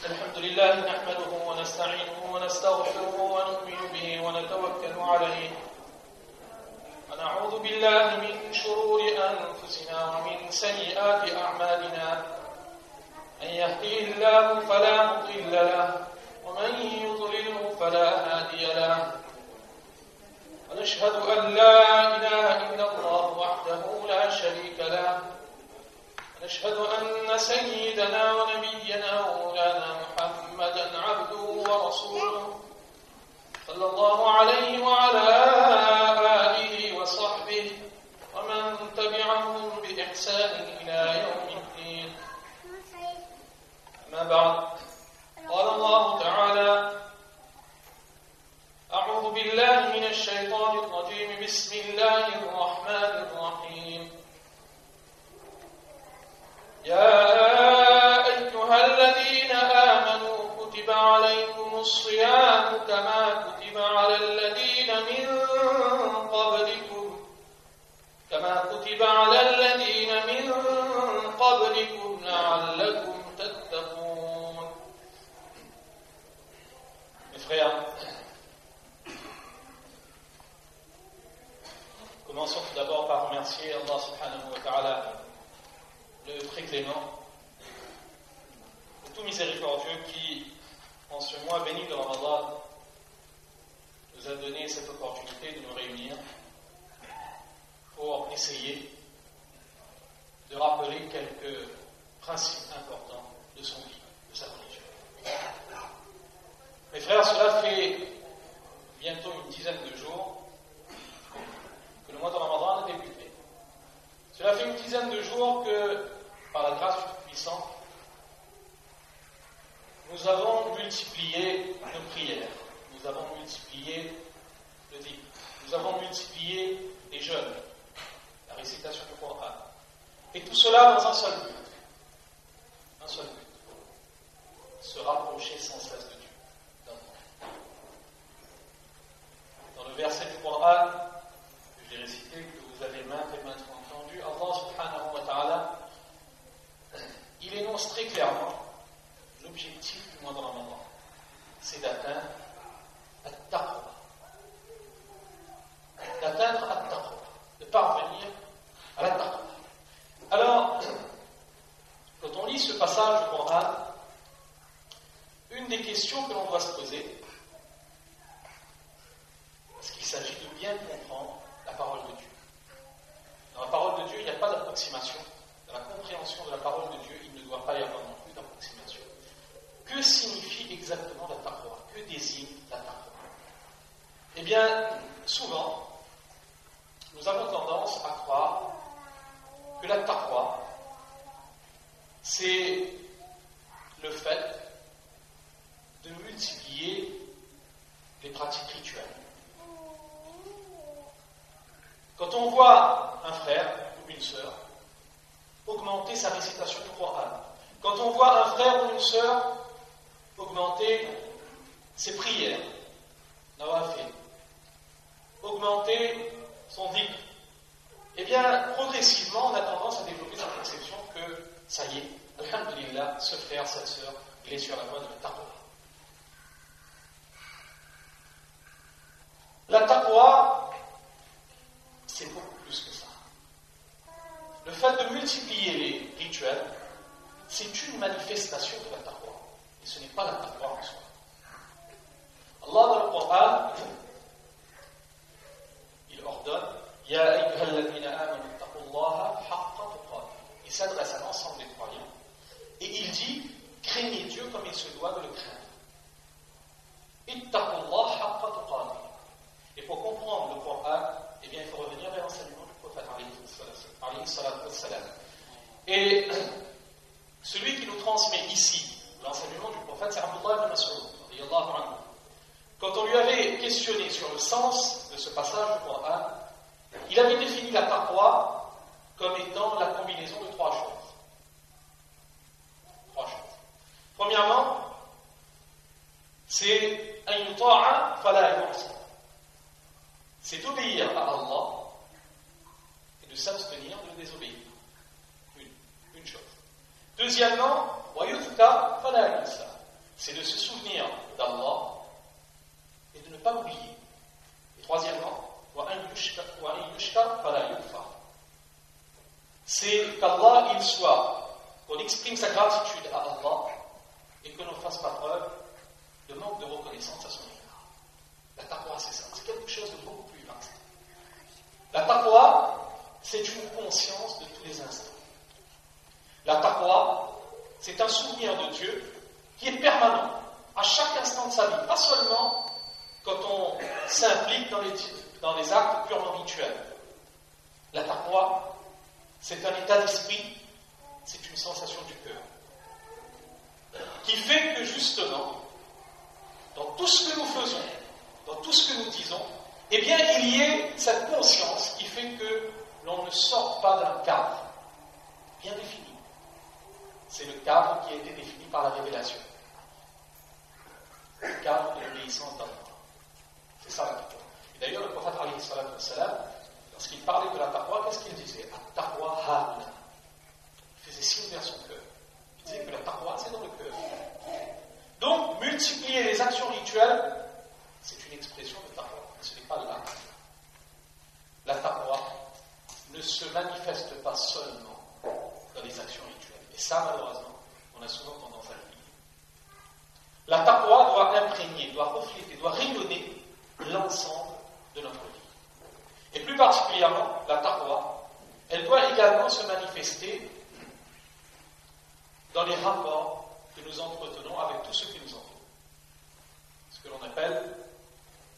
الحمد لله نحمده ونستعينه ونستغفره ونؤمن به ونتوكل عليه ونعوذ بالله من شرور أنفسنا ومن سيئات أعمالنا من يهديه الله فلا مضل له ومن يضلله فلا هادي له ونشهد أن لا إله إلا الله وحده لا شريك له ونشهد أن سيدنا ونبينا ومولانا محمدا عبده ورسوله صلى الله عليه وعلى آله وصحبه ومن تبعهم بإحسان إلى يوم الدين. أما بعد، قال الله تعالى: أعوذ بالله من الشيطان الرجيم، بسم الله الرحمن الرحيم. يا أيها الذين آمنوا كتب عليكم الصيام كما كتب على الذين من قبلكم لعلكم تتقون. Mes frères, commençons tout d'abord par remercier Allah subhanahu wa ta'ala, le très clément, le tout miséricordieux qui, en ce mois béni de Ramadan, nous a donné cette opportunité de nous réunir pour essayer de rappeler quelques principes importants de son vie, de sa religion. Mes frères, cela fait bientôt une dizaine de jours que le mois de Ramadan a débuté. Cela fait une dizaine de jours que, par la grâce du Tout-Puissant, nous avons multiplié nos prières, nous avons multiplié le dhikr, nous avons multiplié les jeûnes, la récitation du Coran. Et tout cela dans un seul but. Un seul but. Se rapprocher sans cesse de Dieu. Dans le verset du Coran que j'ai récité, que vous avez maintes et maintes fois entendu, Allah subhanahu wa ta'ala, il énonce très clairement l'objectif du mois de Ramadan. C'est d'atteindre at-taqwa. D'atteindre at-taqwa. De parvenir à la taqwa. Alors, quand on lit ce passage du Coran, une des questions que l'on doit se poser, parce qu'il s'agit de bien comprendre la parole de Dieu. Dans la parole de Dieu, il n'y a pas d'approximation. Dans la compréhension de la parole de Dieu, il ne doit pas y avoir non plus d'approximation. Que signifie exactement la taqwa? Que désigne la taqwa? Eh bien, souvent, nous avons tendance à croire que la taqwa, c'est le fait de multiplier les pratiques rituelles. Quand on voit un frère ou une sœur augmenter sa récitation du Coran, quand on voit un frère ou une sœur augmenter ses prières, nawafil, augmenter son dhikr, eh bien, progressivement, on a tendance à développer cette conception que, ça y est, alhamdulillah, ce frère, cette sœur, il est sur la voie de la taqwa. La taqwa, c'est beaucoup plus que ça. Le fait de multiplier les rituels, c'est une manifestation de la taqwa. Et ce n'est pas la taqwa en soi. Allah dans le Coran, il ordonne Ya ayyuhalladhina amanu taqullaha haqqa tuqatih. Il s'adresse à l'ensemble des croyants et il dit craignez Dieu comme il se doit de le craindre. Ittaqullaha haqqa tuqatih. Et pour comprendre le Coran, eh bien, il faut revenir vers l'enseignement du prophète alayhi salatu wassalam. Et celui qui nous transmet ici l'enseignement du prophète, c'est Abdullah ibn Mas'ud, radiyallahu anhu. Quand on lui avait questionné sur le sens de ce passage du Coran, il avait défini la taqwa comme étant la combinaison de trois choses. Trois choses. Premièrement, c'est an yuta'a fala yu'sa. C'est obéir à Allah et de s'abstenir de désobéir. Une chose. Deuxièmement, وَيُذْكَرْ فَلَا يُنْسَى. C'est de se souvenir d'Allah et de ne pas l'oublier. Et troisièmement, وَأَنْ يُشْكَرْ فَلَا يُكْفَرْ. C'est qu'Allah, il soit, qu'on exprime sa gratitude à Allah et que l'on ne fasse pas preuve de manque de reconnaissance à son égard. La taqwa, c'est ça. C'est quelque chose de beaucoup plus vaste. La taqwa, c'est une conscience de tous les instants. La taqwa, c'est un souvenir de Dieu qui est permanent, à chaque instant de sa vie, pas seulement quand on s'implique dans les actes purement rituels. La taqwa, c'est un état d'esprit, c'est une sensation du cœur, qui fait que justement, dans tout ce que nous faisons, dans tout ce que nous disons, eh bien, il y ait cette conscience qui fait que l'on ne sort pas d'un cadre bien défini. C'est le cadre qui a été défini par la révélation. Le cadre de l'obéissance d'Allah. C'est ça la taqwa. Et d'ailleurs, le prophète alayhi salatu wassalam, lorsqu'il parlait de la taqwa, qu'est-ce qu'il disait? At-taqwa ha'una. Il faisait signe vers son cœur. Il disait que la taqwa, c'est dans le cœur. Donc, multiplier les actions rituelles, c'est une expression de taqwa. Ce n'est pas l'acte. La taqwa ne se manifeste pas seulement dans les actions rituelles. Et ça, malheureusement, on a souvent tendance à l'oublier. La taqwa doit imprégner, doit refléter, doit rayonner l'ensemble de notre vie. Et plus particulièrement, la taqwa, elle doit également se manifester dans les rapports que nous entretenons avec tous ceux qui nous entourent. Ce que l'on appelle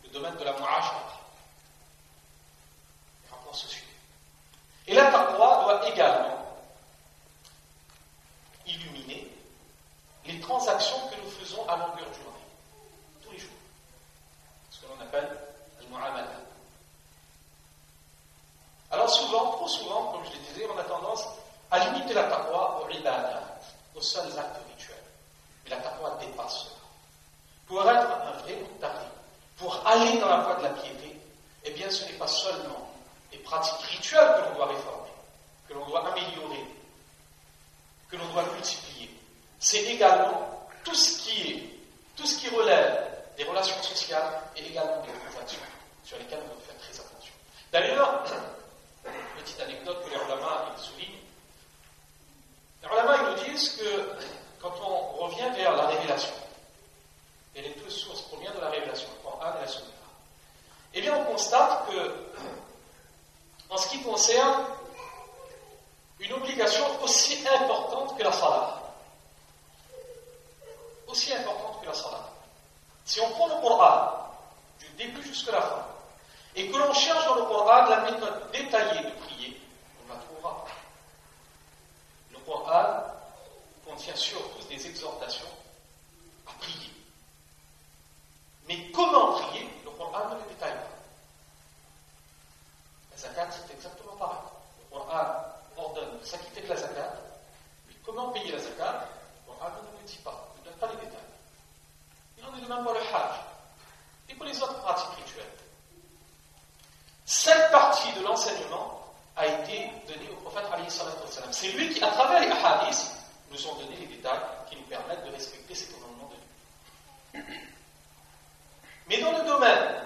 le domaine de la mu'ashara, les rapports sociaux. Et la taqwa doit également illuminer les transactions que nous faisons à longueur de journée, tous les jours. Ce que l'on appelle al-mu'amala. Alors souvent, trop souvent, comme je le disais, on a tendance à limiter la taqwa aux ibadat, aux seuls actes rituels. Mais la taqwa dépasse cela. Pour être un vrai muttaqi, pour aller dans la voie de la piété, eh bien ce n'est pas seulement les pratiques rituelles que l'on doit réformer, que l'on doit améliorer, que l'on doit multiplier. C'est également tout ce qui relève des relations sociales et également des transactions sur lesquelles on doit faire très attention. D'ailleurs, petite anecdote que les ulama soulignent, les ulama nous disent que quand on revient vers la révélation, et les deux sources proviennent de la révélation, le Coran et la Sunna, eh bien on constate que, en ce qui concerne une obligation aussi importante que la salat, aussi importante que la salat, si on prend le Coran du début jusqu'à la fin, et que l'on cherche dans le Coran la méthode détaillée de prier, on la trouvera. Le Coran contient surtout des exhortations à prier. Mais comment prier, le Coran ne le détaille pas. La zakat, c'est exactement pareil. Le Coran ordonne de s'acquitter de la zakat, mais comment payer la zakat, le Coran ne le dit pas, ne donne pas les détails. Il en est de même pour le hajj et pour les autres pratiques rituelles. Cette partie de l'enseignement a été donnée au prophète alayhi salatu wassalam. C'est lui qui, à travers les hadiths, nous ont donné les détails qui nous permettent de respecter ces commandements de Dieu. Mais dans le domaine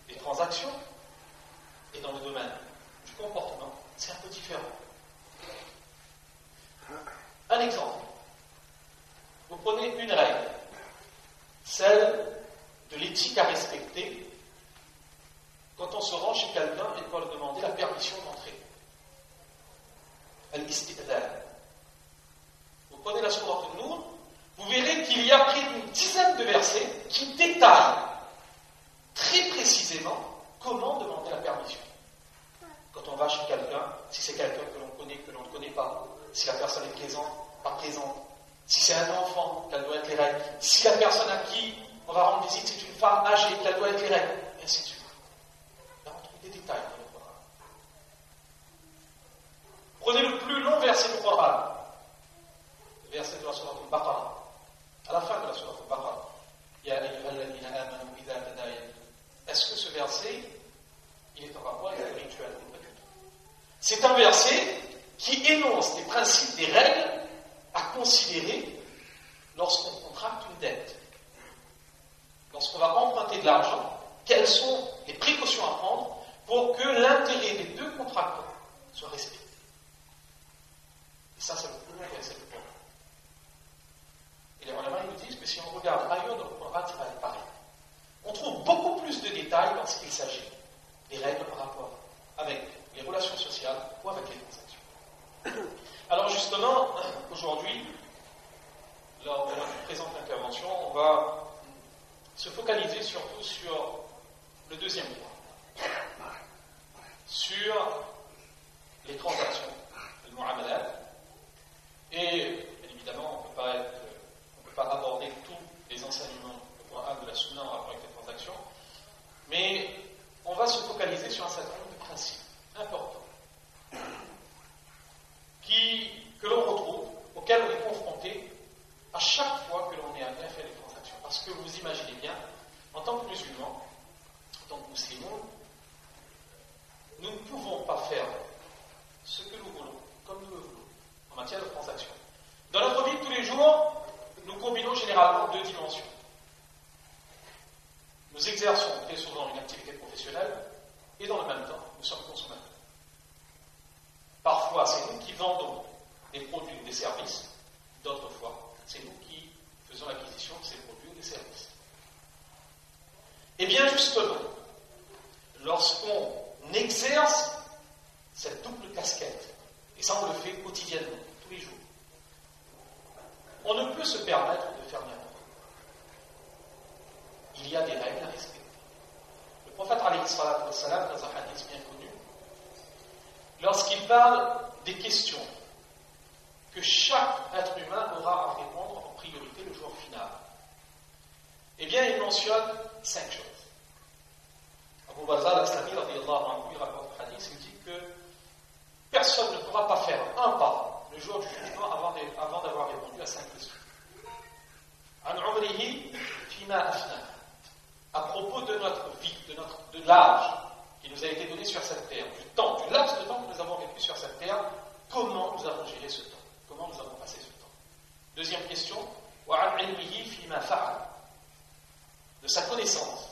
des transactions et dans le domaine du comportement, c'est un peu différent. Un exemple. Vous prenez une règle, celle de l'éthique à respecter quand on se rend chez quelqu'un et qu'on lui demander la permission d'entrer. Al-istidlal. Vous prenez la sourate An-Nur, vous verrez qu'il y a près d'une dizaine de versets qui détaillent très précisément comment demander la permission. Quand on va chez quelqu'un, si c'est quelqu'un que l'on connaît, que l'on ne connaît pas, si la personne est présente, pas présente, si c'est un enfant, quelles doivent être les règles, si la personne à qui on va rendre visite c'est une femme âgée, quelles doivent être les règles, et ainsi de suite. Là, on trouve des détails dans le Coran. Prenez le plus long verset du Coran, le verset de la sourate Al-Baqarah, à la fin de la sourate Al-Baqarah. Ya ayyuhalladhina amanu idha tadayantum. Est-ce que ce verset, il est en rapport avec le rituel? Pas du tout. C'est un verset qui énonce des principes, des règles à considérer lorsqu'on contracte une dette. Lorsqu'on va emprunter de l'argent, quelles sont les précautions à prendre pour que l'intérêt des deux contractants soit respecté. Et ça, c'est le plus long verset du Coran. Et les ulama nous disent que si on regarde ailleurs dans le Coran, il va être pareil. On trouve beaucoup plus de détails lorsqu'il s'agit des règles par rapport avec les relations sociales ou avec les transactions. Alors justement, aujourd'hui, lors de notre présente intervention, on va se focaliser surtout sur le deuxième point, sur les transactions, le mu'amalat. Et bien évidemment, on ne peut pas aborder tous les enseignements du Coran de la Sunna en rapport avec les transactions, mais on va se focaliser sur un certain nombre de principes importants que l'on retrouve, auxquels on est confronté à chaque fois que l'on est amené à faire des transactions. Parce que vous imaginez bien, en tant que musulmans, en tant que musulmans, nous ne pouvons pas faire ce que nous voulons, comme nous le voulons, en matière de transactions. Dans notre vie de tous les jours, nous combinons généralement deux dimensions. Nous exerçons très souvent une activité professionnelle et dans le même temps, nous sommes consommateurs. Parfois, c'est nous qui vendons des produits ou des services, d'autres fois, c'est nous qui faisons l'acquisition de ces produits ou des services. Et bien justement, lorsqu'on exerce cette double casquette, et ça on le fait quotidiennement, tous les jours, on ne peut se permettre de faire n'importe quoi. Il y a des règles à respecter. Le prophète alayhi salatu wa salam, dans un hadith bien connu, lorsqu'il parle des questions que chaque être humain aura à répondre en priorité le jour final, eh bien il mentionne 5 choses. Abu Barzah al-Aslami, il rapporte le hadith, il dit que personne ne pourra pas faire un pas le jour du jugement avant d'avoir répondu à 5 questions. An umrihi fima afna. À propos de notre vie, de l'âge qui nous a été donné sur cette terre, du temps, du laps de temps que nous avons vécu sur cette terre, comment nous avons géré ce temps? Comment nous avons passé ce temps? Deuxième question, wa an ilmihi fima fa'al. De sa connaissance,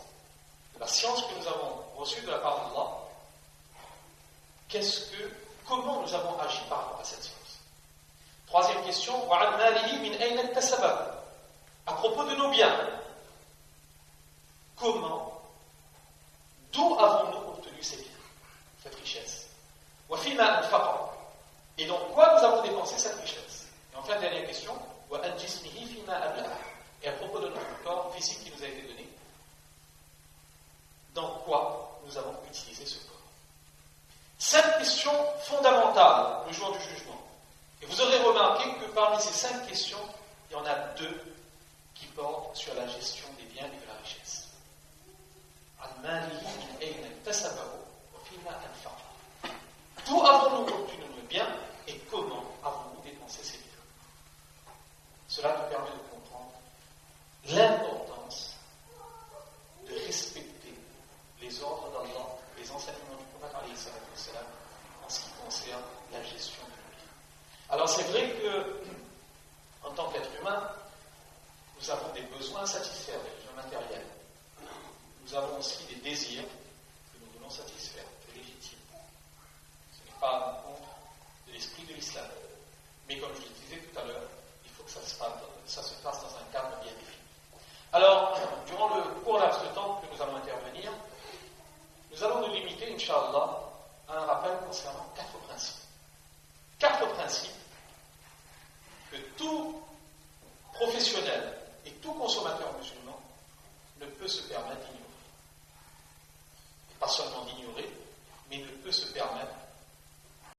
de la science que nous avons reçue de la part d'Allah, comment nous avons agi par rapport à cette science? Troisième question, wa an malihi min ayna iktasaba. À propos de nos biens, d'où avons-nous obtenu ces biens, cette richesse? Wa fima anfaqa. Et donc, quoi nous avons dépensé cette richesse? Et enfin, dernière question, wa an jismihi fima ablah. Et à propos de notre corps physique qui nous a été donné, dans quoi nous avons utilisé ce corps? 5 questions fondamentales le jour du jugement. Et vous aurez remarqué que parmi ces 5 questions, il y en a 2 qui portent sur la gestion des biens et de la richesse. D'où avons-nous obtenu nos biens et comment avons-nous dépensé ces biens? Cela nous permet de comprendre l'importance de respecter les ordres d'Allah, les enseignements du prophète alayhi salatu wa salam, en ce qui concerne la gestion de nos biens. Alors c'est vrai que, en tant qu'être humain, nous avons des besoins à satisfaire, des besoins matériels. Nous avons aussi des désirs que nous voulons satisfaire, c'est légitime. Ce n'est pas à l'encontre de l'esprit de l'islam. Mais comme je le disais tout à l'heure, il faut que ça se fasse dans un cadre bien défini. Alors, durant le court laps de temps que nous allons intervenir, nous allons nous limiter, Inch'Allah, à un rappel concernant 4 principes. 4 principes que tout professionnel et tout consommateur musulman ne peut se permettre d'ignorer. Et pas seulement d'ignorer, mais ne peut se permettre